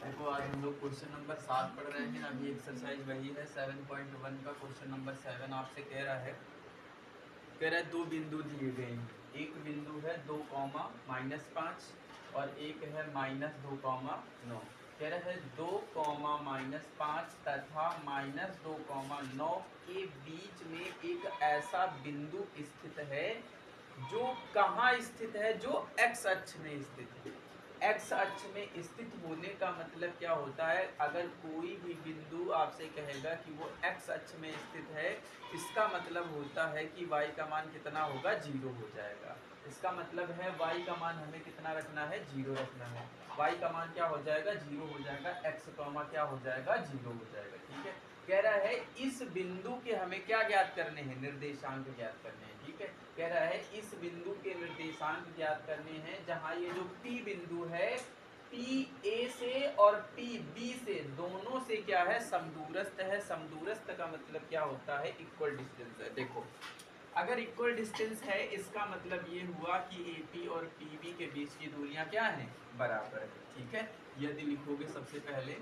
देखो आज हम लोग क्वेश्चन नंबर 7 पढ़ रहे हैं। अभी एक्सरसाइज वही है 7.1 का क्वेश्चन नंबर 7 आपसे कह रहा है दो बिंदु दिए गए हैं। एक बिंदु है 2, -5 और एक है -2, -9। कह रहा है 2, -5 तथा -2, के बीच में एक ऐसा बिंदु स्थित है जो कहाँ स्थित है, जो x अक्ष में स्थित है। x अक्ष में स्थित होने का मतलब क्या होता है, अगर कोई भी बिंदु आपसे कहेगा कि वो x अक्ष में स्थित है, इसका मतलब होता है कि y का मान कितना होगा, 0 हो जाएगा। इसका मतलब है y का मान हमें कितना रखना है, 0 रखना है। y का मान क्या हो जाएगा, 0 हो जाएगा। x कॉमा क्या हो जाएगा, 0 हो जाएगा। ठीक है। कह रहा है इस बिंदु के हमें क्या ज्ञात करने हैं, निर्देशांक ज्ञात करने हैं। ठीक है। कह रहा है इस बिंदु के निर्देशांक ज्ञात करने हैं, जहां ये जो P बिंदु है, P A से और P B से दोनों से क्या है, समदूरस्थ है। समदूरस्थ का मतलब क्या होता है, इक्वल डिस्टेंस है। देखो अगर इक्वल डिस्टेंस है, इसका मतलब ये हुआ कि AP और PB के बीच की दूरियां क्या हैं, बराबर है। ठीक है। यदि लिखोगे सबसे पहले,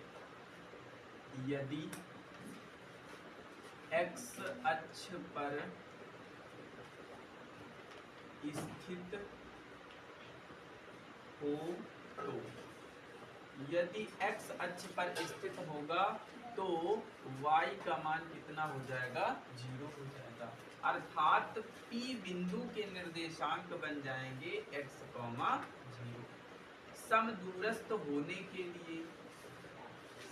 यदि x अक्ष पर स्थित हो तो, यदि x अक्ष पर स्थित होगा तो y का मान कितना हो जाएगा, 0 हो जाएगा। अर्थात P बिंदु के निर्देशांक बन जाएंगे x, 0। समदूरस्थ होने के लिए,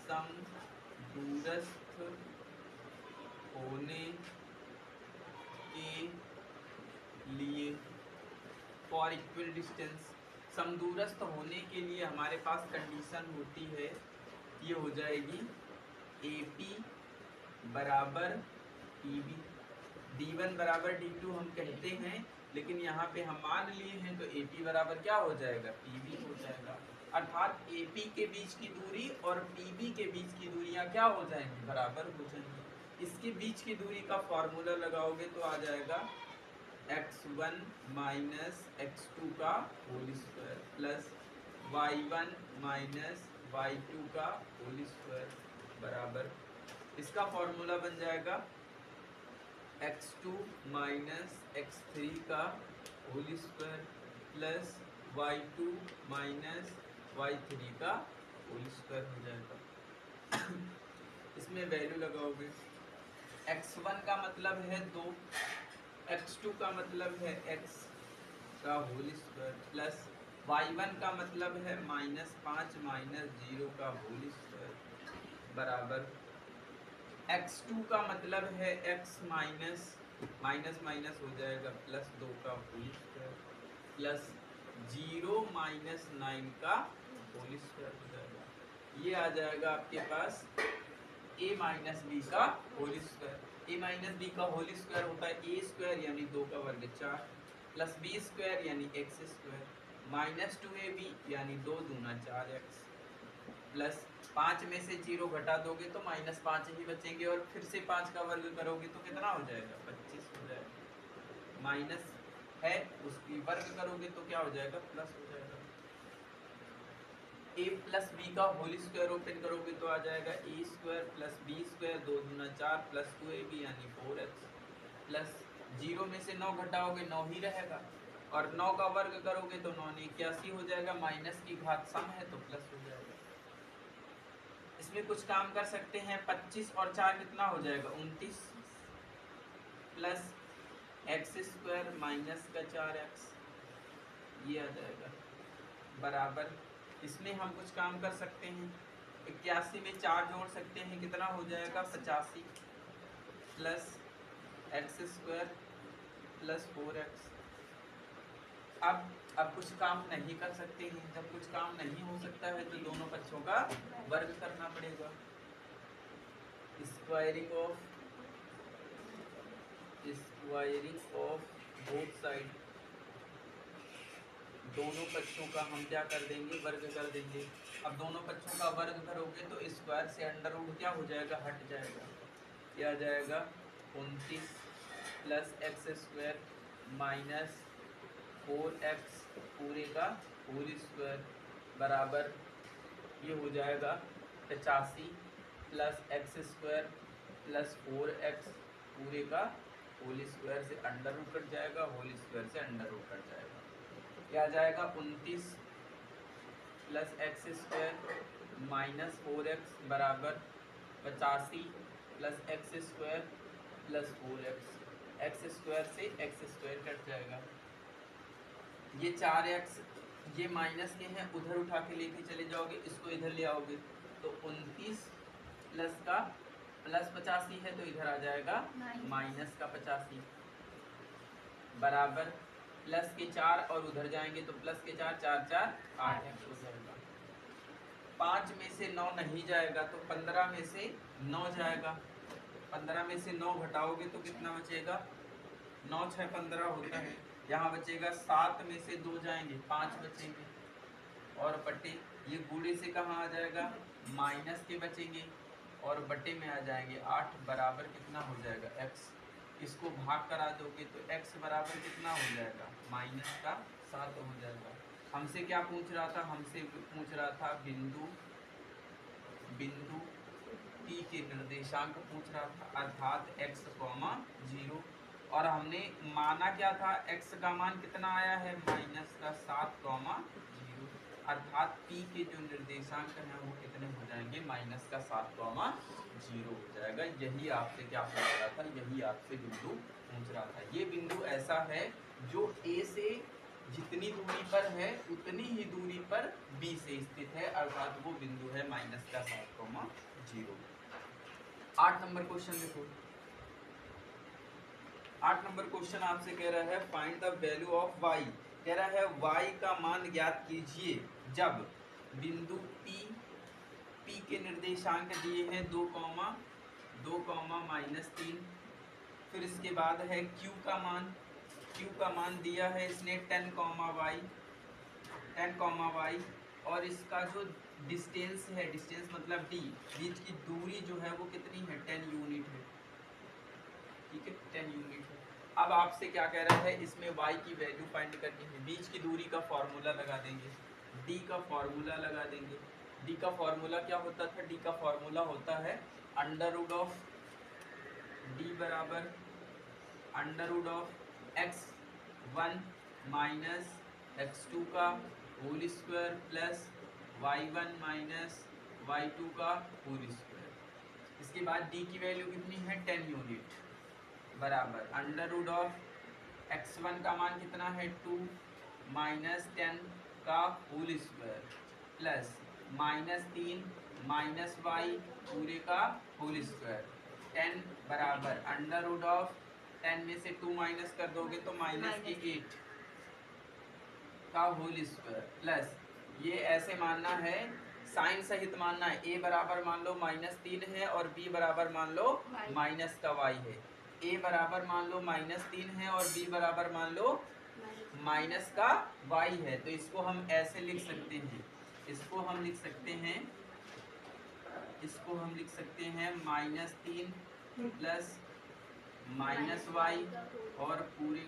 समदूरस्थ होने के लिए, फॉर इक्वल डिस्टेंस, समदूरस्थ होने के लिए हमारे पास कंडीशन होती है, ये हो जाएगी AP बराबर PB, D1 बराबर D2 हम कहते हैं, लेकिन यहाँ पे हम मान लिए हैं तो AP बराबर क्या हो जाएगा, PB हो जाएगा। अर्थात AP के बीच की दूरी और PB के बीच की दूरियां क्या हो जाएंगी, बराबर हो जाएंगी। इसके बीच की दूरी का फॉर्मूला लगाओगे तो आ जाएगा x1 माइनस x2 का whole square plus y1 minus y2 का होल स्क्वायर बराबर, इसका फॉर्मूला बन जाएगा x2 माइनस x3 का whole square plus y2 minus y3 का होल स्क्वायर हो जाएगा। इसमें वैल्यू लगाओगे, x1 का मतलब है 2, x2 का मतलब है x का होल स्क्वायर प्लस y1 का मतलब है -5 माइनस 0 का होल स्क्वायर बराबर, x2 का मतलब है x माइनस माइनस हो जाएगा प्लस 2 का होल स्क्वायर प्लस 0 माइनस 9 का होल स्क्वायर हो जाएगा। ये आ जाएगा आपके पास a माइनस बी का whole square. a minus B का होल स्क्वायर होता है a स्क्वायर यानी 2 का वर्ग 4 प्लस b स्क्वायर यानी x स्क्वायर माइनस 2ab यानी 2 दूना 4x प्लस 5 में से 0 घटा दोगे तो -5 ही बचेंगे, और फिर से 5 का वर्ग करोगे तो कितना हो जाएगा, 25 हो जाएगा। माइनस है उसकी वर्ग करोगे तो क्या हो जाएगा, प्लस हो जाएगा। a प्लस बी का होल स्क्वायर ओपन करोगे तो आ जाएगा a square plus B square 2 दूना 4 प्लस 2ab यानी 4x प्लस 0 में से 9 घटाओगे 9 ही रहेगा, और 9 का वर्ग करोगे तो 9 81 हो जाएगा। माइनस की घात सम है तो प्लस हो जाएगा। इसमें कुछ काम कर सकते हैं, 25 और 4 कितना हो जाएगा, 29 प्लस एक्स स्क्वायर माइनस का 4x, ये आ जाएगा बराबर। इसमें हम कुछ काम कर सकते हैं, 81 में 4 जोड़ सकते हैं, कितना हो जाएगा 85 plus x square plus 4x। अब कुछ काम नहीं कर सकते हैं, जब कुछ काम नहीं हो सकता है तो दोनों पक्षों का वर्ग करना पड़ेगा। स्क्वायरिंग ऑफ बोथ साइड, दोनों पक्षों का हम क्या कर देंगे, वर्ग कर देंगे। अब दोनों पक्षों का वर्ग करोगे तो स्क्वायर से अंडर रूट क्या हो जाएगा, हट जाएगा। क्या आ जाएगा 29 plus x square minus 4x पूरे का होल स्क्वायर बराबर ये हो जाएगा 85 plus x square plus 4x पूरे का होल स्क्वायर से अंडर रूट कट जाएगा, होल स्क्वायर से अंडर रूट कट जाएगा। क्या आ जाएगा 29 plus x square minus 4x बराबर 85 plus x square plus 4x, x square से एक्स स्क्वायर कट जाएगा। ये 4x ये माइनस के हैं, उधर उठा के लेके चले जाओगे, इसको इधर ले आओगे तो 29 प्लस का प्लस 85 है तो इधर आ जाएगा माइनस का 85 बराबर प्लस के 4 और उधर जाएंगे तो प्लस के 4 4 4 8x हो जाएगा। 5 में से 9 नहीं जाएगा तो 15 में से 9 जाएगा। 15 में से 9 घटाओगे तो कितना बचेगा, 9 6 15 होता है। यहाँ बचेगा 7 में से 2 जाएंगे 5 बचेंगे और बटे ये बूढ़े से कहाँ आ जाएगा माइनस के बचेंगे और बटे में आ जाएंगे 8 बराबर कितना हो जाएगा x। इसको भाग करा दोगे तो x बराबर कितना हो जाएगा माइनस का 7 हो जाएगा। हमसे क्या पूछ रहा था, हमसे पूछ रहा था बिंदु P के निर्देशांक पूछ रहा था अर्थात x, 0 और हमने माना क्या था x का मान कितना आया है माइनस का 7, 0 अर्थात P के जो निर्देशांक हैं वो कितने हो जाएंगे माइनस का 7, 0 हो जाएगा। यही आपसे क्या पूछ रहा था, यही आपसे बिंदु पूछ रहा था। ये बिंदु ऐसा है जो A से जितनी दूरी पर है उतनी ही दूरी पर B से स्थित है अर्थात वो बिंदु है माइनस का 7, 0। 8 नंबर क्वेश्चन देखो। 8 नंबर क्वेश्चन आपसे कह रहा है find the value of y। कह रहा है y का मान ज्ञात कीजिए जब बिंदु P के निर्देशांक दिए हैं 2, 2, -3। फिर इसके बाद है q का मान दिया है इसने 10, y और इसका जो डिस्टेंस है, डिस्टेंस मतलब d, बीच की दूरी जो है वो कितनी है 10 यूनिट है, ठीक है 10 यूनिट है। अब आपसे क्या कह रहा है इसमें y की वैल्यू फाइंड करनी है। बीच की दूरी का फॉर्मूला लगा देंगे, d का फॉर्मूला लगा देंगे। d का फॉर्मूला क्या होता था, d का फॉर्मूला होता है अंडर रूट ऑफ d बराबर under root of x1 minus x2 का whole square plus y1 minus y2 का होल स्क्वायर। इसके बाद d की वैल्यू कितनी है 10 यूनिट बराबर अंडर रूट ऑफ x1 का मान कितना है 2 माइनस 10 का whole square plus -3 minus y पूरे का होल स्क्वायर 10 बराबर अंडर रूट ऑफ 10 में से 2 माइनस कर दोगे तो माइनस के 8 का होल स्क्वायर प्लस ये ऐसे मानना है साइन सहित मानना है। a बराबर मान लो -3 है और b बराबर मान लो माइनस का y है। a बराबर मान लो -3 है और b बराबर मान लो माइनस का y है। तो इसको हम ऐसे लिख सकते हैं, इसको हम लिख सकते हैं -3 प्लस -y और पूरे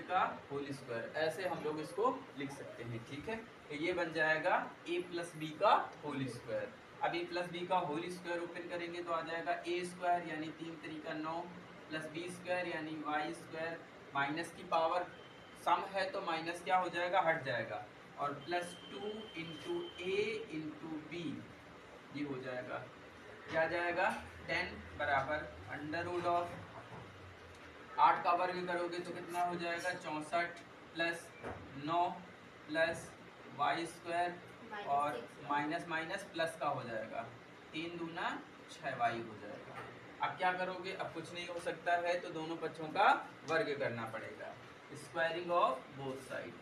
का होल स्क्वायर, ऐसे हम लोग इसको लिख सकते हैं, ठीक है। तो ये बन जाएगा a प्लस बी का होल स्क्वायर। अब a प्लस बी का होल स्क्वायर ओपन करेंगे तो आ जाएगा a स्क्वायर यानी 3 3 9 प्लस b स्क्वायर यानी y स्क्वायर, माइनस की पावर सम है तो माइनस क्या हो जाएगा हट जाएगा और plus 2 into a into B, ये हो जाएगा क्या जाएगा 10 बराबर अंडर रूट ऑफ 8 का वर्ग करोगे तो कितना हो जाएगा 64 प्लस 9 प्लस y स्क्वायर और माइनस माइनस प्लस का हो जाएगा 3 दूना 6y हो जाएगा। अब क्या करोगे, अब कुछ नहीं हो सकता है तो दोनों पक्षों का वर्ग करना पड़ेगा, squaring of both side,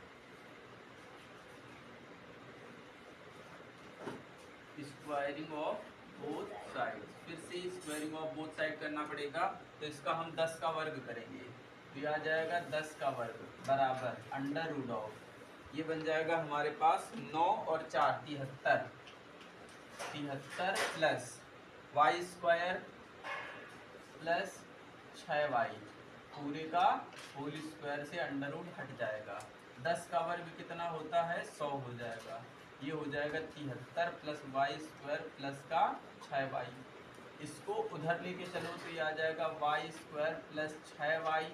squaring of both side, फिर से स्क्वायरिंग ऑफ बोथ साइड करना पड़ेगा। तो इसका हम 10 का वर्ग करेंगे तो यह आ जाएगा 10 का वर्ग बराबर अंडर रूट ऑफ, ये बन जाएगा हमारे पास 9 और 4 73 plus Y square plus 6y पूरे का होल स्क्वायर से अंडर रूट हट जाएगा 10 का वर्ग कितना होता है 100 हो जाएगा। ये हो जाएगा 73 प्लस वाई स्क्वायर प्लस का 6y। इसको उधर लेके चलो तो ये आ जाएगा वाई स्क्वायर प्लस 6y।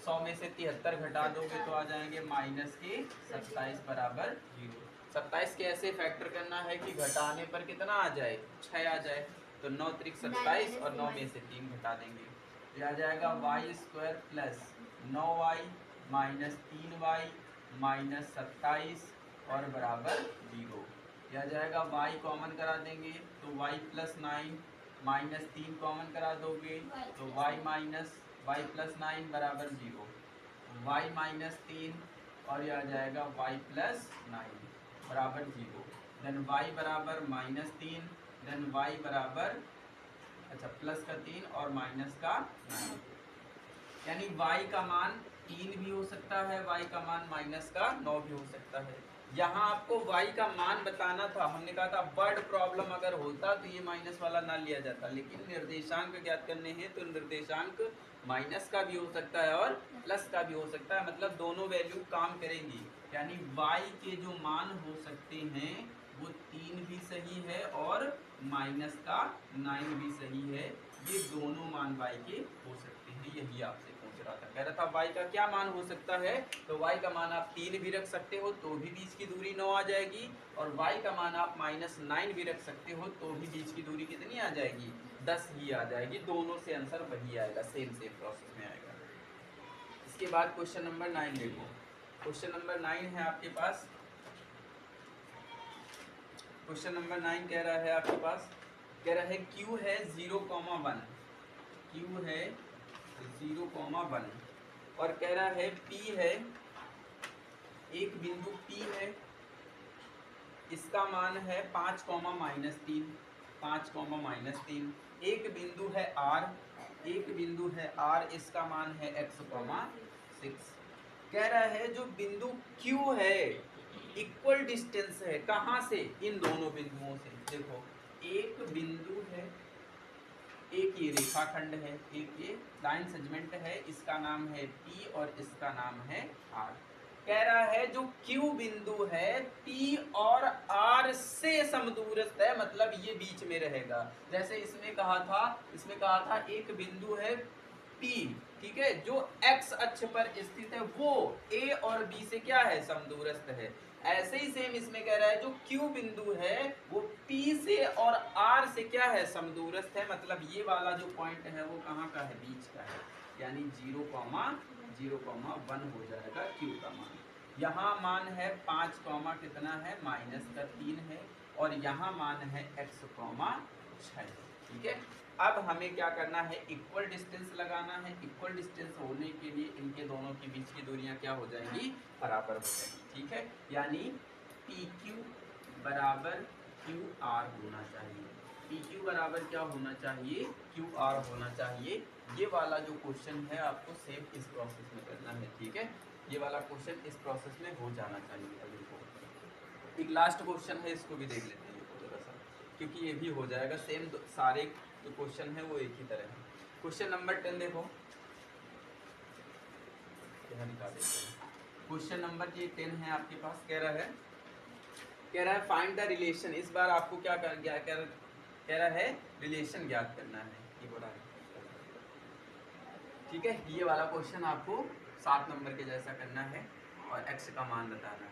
100 में से 73 घटा दोगे तो आ जाएंगे माइनस के 27 बराबर 0। 27 के ऐसे फैक्टर करना है कि घटाने पर कितना आ जाए 6 आ जाए। तो 9 त्रिक 27 और 9 में से 3 घटा देंगे। ये आ जाएगा Y square plus 9y minus 3y minus 27 और बराबर 0। यह जाएगा y कॉमन करा देंगे तो y प्लस 9 माइनस 3 कॉमन करा दोगे तो y प्लस 9 बराबर 0। y माइनस 3 और यह आ जाएगा y प्लस 9 बराबर 0। देन y बराबर माइनस 3 देन y बराबर प्लस का 3 और माइनस का 9। यानी y का मान 3 भी हो सकता है, y का मान माइनस का 9 भी हो सकता है। यहाँ आपको y का मान बताना था, हमने कहा था वर्ड प्रॉब्लम अगर होता तो ये माइनस वाला ना लिया जाता, लेकिन निर्देशांक ज्ञात करने हैं तो निर्देशांक माइनस का भी हो सकता है और प्लस का भी हो सकता है, मतलब दोनों वैल्यू काम करेंगी। यानी y के जो मान हो सकते हैं वो 3 भी सही है और माइनस का 9 भी सही है, ये दोनों मान y के हो सकते हैं। यही आपसे पूछ रहा था, कह रहा था y का क्या मान हो सकता है, तो y का मान आप 3 भी रख सकते हो तो भी बीच की दूरी 9 आ जाएगी, और y का मान आप माइनस 9 भी रख सकते हो तो भी बीच की दूरी कितनी आ जाएगी 10 ही आ जाएगी। दोनों से आंसर वही आएगा, सेम प्रोसेस में आएगा। इसके बाद क्वेश्चन नंबर 9 देखो। क्वेश्चन नंबर 9 है आपके पास, क्वेश्चन नंबर 9 कह रहा है आपके पास, कह रहा है q है 0,1, q है 0,1 और कह रहा है p है, एक बिंदु p है, इसका मान है 5, -3, 5, -3। एक बिंदु है r, एक बिंदु है r, इसका मान है x, 6। कह रहा है जो बिंदु q है इक्वल डिस्टेंस है कहाँ से, इन दोनों बिंदुओं से। देखो एक बिंदु है, एक ये रेखाखंड है, एक ये लाइन सेगमेंट है, इसका नाम है P और इसका नाम है R। कह रहा है जो Q बिंदु है P और R से समदूरस्थ है, मतलब ये बीच में रहेगा। जैसे इसमें कहा था एक बिंदु है P, ठीक है, जो x अक्ष पर स्थित है वो A और B से क्या है समदूरस्थ है। ऐसे ही सेम इसमें कह रहा है जो Q बिंदु है वो P से और R से क्या है समदूरस्थ है, मतलब ये वाला जो पॉइंट है वो कहाँ का है, बीच का है, यानी 0,1 हो जाएगा Q का मान। यहाँ मान है 5, कितना है -3 है, और यहाँ मान है x, 6। ठीक है, अब हमें क्या करना है, इक्वल डिस्टेंस लगाना है। इक्वल डिस्टेंस होने के लिए इनके दोनों के बीच की दूरियां क्या हो जाएंगी, बराबर हो जाएंगी। ठीक है, यानी PQ बराबर QR होना चाहिए। PQ बराबर क्या होना चाहिए, QR होना चाहिए। ये वाला जो क्वेश्चन है आपको सेम इस प्रोसेस में करना है। ठीक है, ये वाला क्वेश्चन इस प्रोसेस में हो जाना चाहिए। अभी को एक लास्ट क्वेश्चन है, इसको भी देख लेते हैं थोड़ा सा, क्योंकि ये भी हो जाएगा सेम। सारे जो क्वेश्चन है वो एक ही तरह है। क्वेश्चन नंबर 10 देखो, यहाँ निकाल देते हैं। क्वेश्चन नंबर ये 10 है आपके पास, कह रहा है फाइंड द रिलेशन। इस बार आपको क्या कह रहा है, रिलेशन ज्ञात करना है, ये बोला है। ठीक है, ये वाला क्वेश्चन आपको 7 नंबर के जैसा करना है और x का मान बताना है।